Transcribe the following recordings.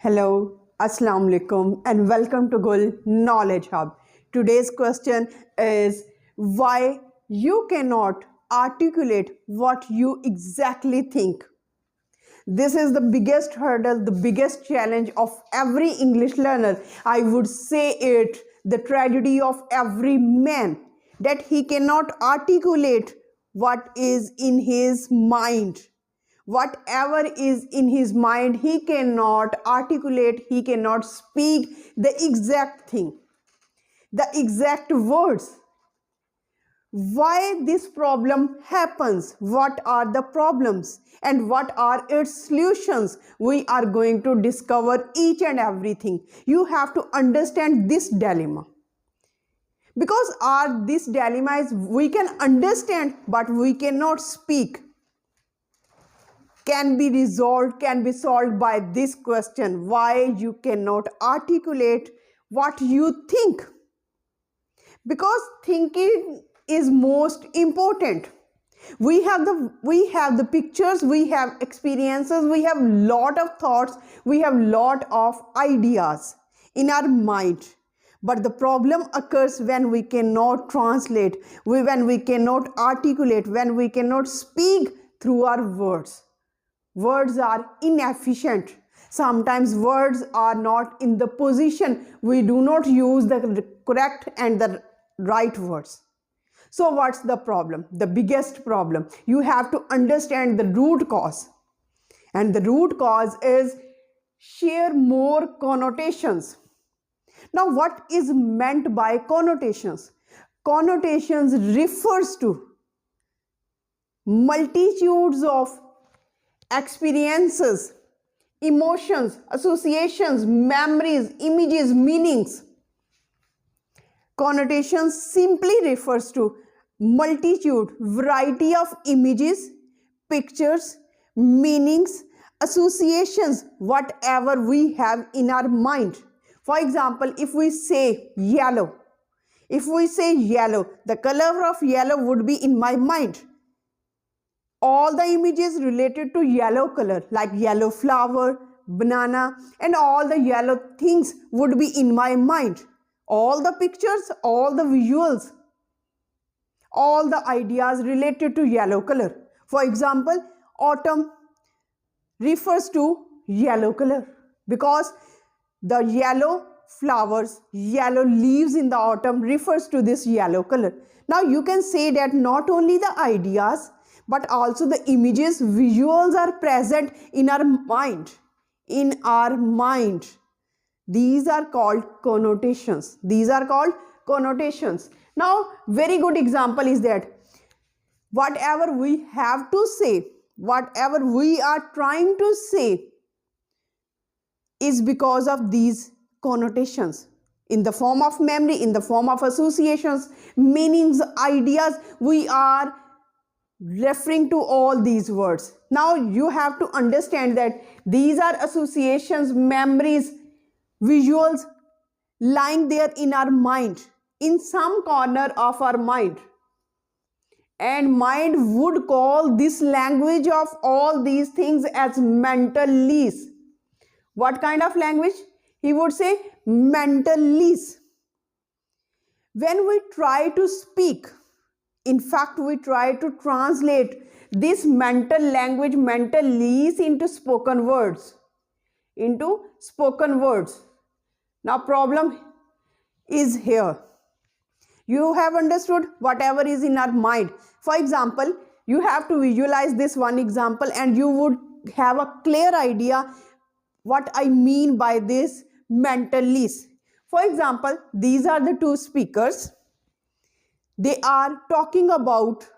Hello, Assalamu alaikum, and welcome to Gul Knowledge Hub. Today's question is why you cannot articulate what you exactly think. This is the biggest hurdle, the biggest challenge of every English learner. I would say it the tragedy of every man that he cannot articulate what is in his mind. Whatever is in his mind, he cannot articulate, he cannot speak the exact thing, the exact words. Why this problem happens, what are the problems, and what are its solutions? We are going to discover each and everything. You have to understand this dilemma. Because this dilemma is we can understand but we cannot speak. Can be resolved, can be solved by this question: why you cannot articulate what you think? Because thinking is most important. We have the pictures, we have experiences, we have lot of thoughts, we have lot of ideas in our mind. But the problem occurs when we cannot translate, when we cannot articulate, when we cannot speak through our words. Words are inefficient. Sometimes words are not in the position. We do not use the correct and the right words. So what's the problem? The biggest problem. You have to understand the root cause. And the root cause is share more connotations. Now what is meant by connotations? Connotations refers to multitudes of experiences, emotions, associations, memories, images, meanings. Connotations simply refers to multitude, variety of images, pictures, meanings, associations, whatever we have in our mind. For example, if we say yellow, the color of yellow would be in my mind. All the images related to yellow color, like yellow flower, banana, and all the yellow things would be in my mind. All the pictures, all the visuals, all the ideas related to yellow color. For example, autumn refers to yellow color because the yellow flowers, yellow leaves in the autumn refers to this yellow color. Now you can say that not only the ideas but also the images, visuals are present in our mind. These are called connotations. Now, very good example is that whatever we have to say, whatever we are trying to say is because of these connotations. In the form of memory, in the form of associations, meanings, ideas, we are referring to all these words. Now you have to understand that these are associations, memories, visuals lying there in our mind, in some corner of our mind. And mind would call this language of all these things as mental lease. What kind of language? He would say mental lease. When we try to speak, in fact, we try to translate this mental language, mental lease into spoken words. Now, problem is here. You have understood whatever is in our mind. For example, you have to visualize this one example and you would have a clear idea what I mean by this mental lease. For example, these are the two speakers. They are talking about,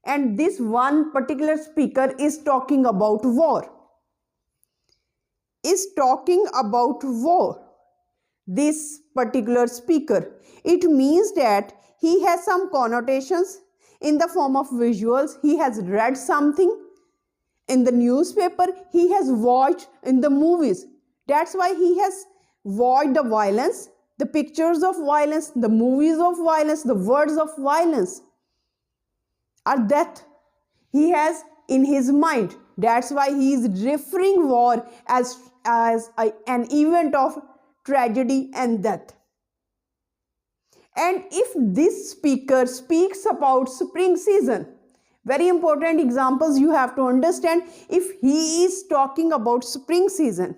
and this one particular speaker is talking about war. This particular speaker. It means that he has some connotations in the form of visuals. He has read something in the newspaper. He has watched in the movies. That's why he has watched the violence, the pictures of violence, the movies of violence, the words of violence, or death he has in his mind. That's why he is referring war as an event of tragedy and death. And if this speaker speaks about spring season, very important examples you have to understand. If he is talking about spring season,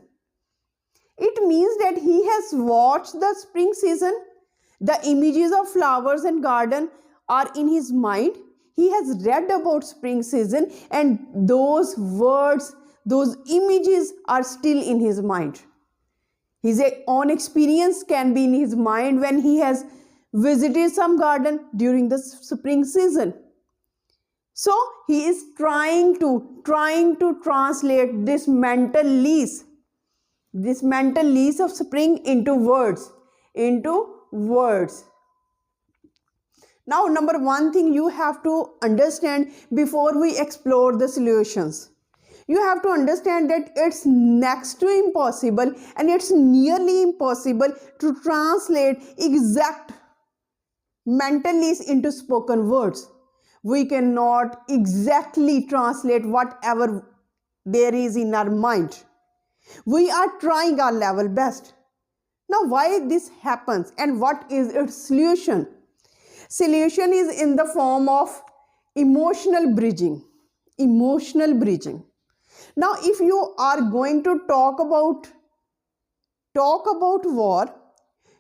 it means that he has watched the spring season. The images of flowers and garden are in his mind. He has read about spring season, and those words, those images are still in his mind. His own experience can be in his mind when he has visited some garden during the spring season. So he is trying to translate this mental lease of spring into words. Now, number one thing you have to understand before we explore the solutions. You have to understand that it's next to impossible and it's nearly impossible to translate exact mental lease into spoken words. We cannot exactly translate whatever there is in our mind. We are trying our level best. Now, why this happens and what is its solution? Solution is in the form of emotional bridging. Now, if you are going to talk about war,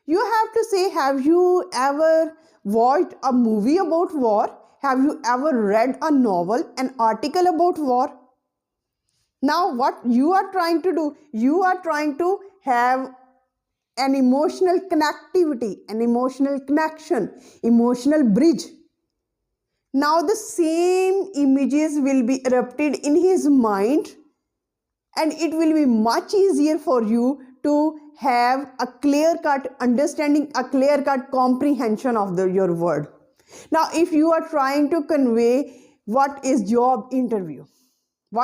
you have to say, have you ever watched a movie about war? Have you ever read a novel, an article about war? Now, what you are trying to do, you are trying to have an emotional connectivity, an emotional connection, emotional bridge. Now, the same images will be erupted in his mind, and it will be much easier for you to have a clear-cut understanding, a clear-cut comprehension of your word. Now, if you are trying to convey what is job interview, you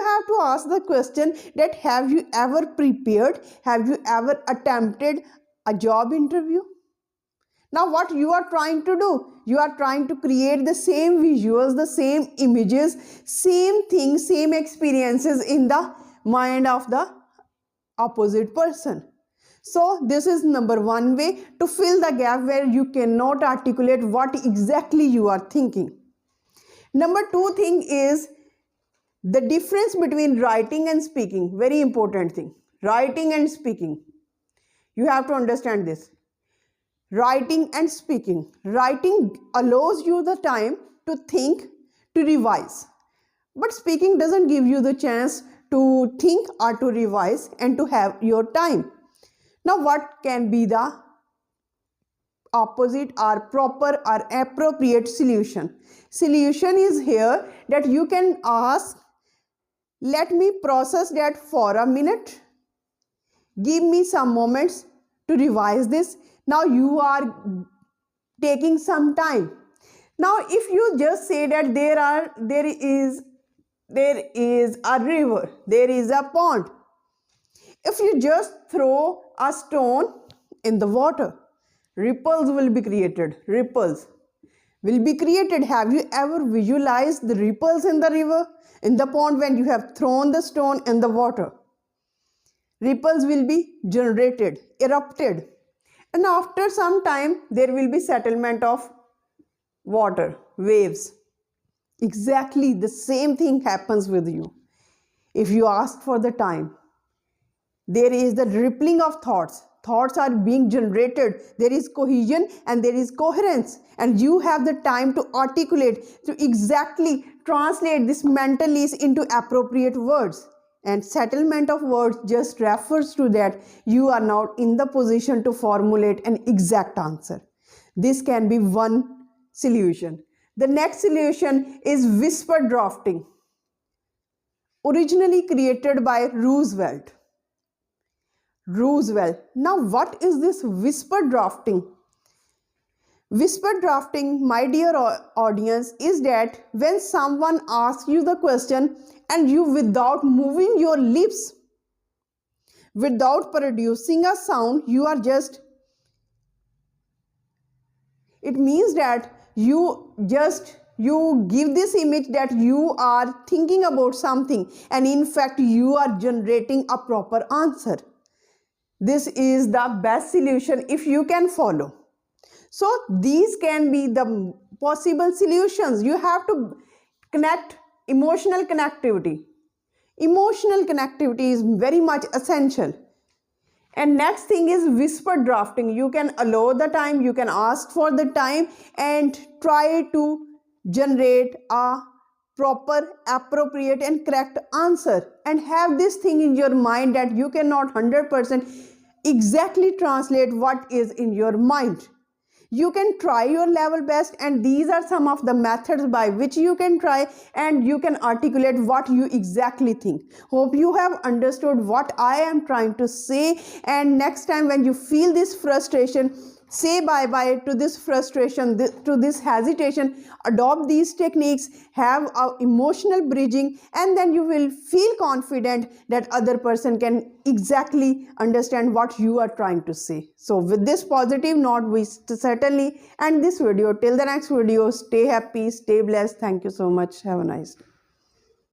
have to ask the question that have you ever prepared, have you ever attempted a job interview? Now, what you are trying to do, you are trying to create the same visuals, the same images, same things, same experiences in the mind of the opposite person. So this is number one way to fill the gap where you cannot articulate what exactly you are thinking. Number two thing is the difference between writing and speaking. Very important thing. Writing and speaking. You have to understand this. Writing and speaking. Writing allows you the time to think, to revise. But speaking doesn't give you the chance to think or to revise and to have your time. Now, what can be the opposite or proper or appropriate solution? Solution is here that you can ask, let me process that for a minute. Give me some moments to revise this. Now you are taking some time. Now, if you just say that there is a river, there is a pond. If you just throw a stone in the water, ripples will be created. Have you ever visualized the ripples in the river, in the pond when you have thrown the stone in the water? Ripples will be generated, erupted. And after some time, there will be settlement of water, waves. Exactly the same thing happens with you. If you ask for the time, there is the rippling of thoughts. Thoughts are being generated. There is cohesion and there is coherence. And you have the time to articulate, to exactly translate this mental lease into appropriate words. And settlement of words just refers to that you are now in the position to formulate an exact answer. This can be one solution. The next solution is whisper drafting, originally created by Roosevelt. Now, what is this whisper drafting? Whisper drafting, my dear audience, is that when someone asks you the question and you, without moving your lips, without producing a sound, it means that you just you give this image that you are thinking about something, and in fact you are generating a proper answer. This is the best solution if you can follow. So these can be the possible solutions. You have to connect emotional connectivity. Emotional connectivity is very much essential. And next thing is whisper drafting. You can allow the time, you can ask for the time and try to generate a proper, appropriate and correct answer, and have this thing in your mind that you cannot 100% exactly translate what is in your mind. You can try your level best, and these are some of the methods by which you can try and you can articulate what you exactly think. Hope you have understood what I am trying to say, and next time when you feel this frustration, say bye-bye to this frustration, to this hesitation. Adopt these techniques, have a emotional bridging, and then you will feel confident that other person can exactly understand what you are trying to say. So with this positive note, we certainly end this video. Till the next video, stay happy, stay blessed. Thank you so much. Have a nice day.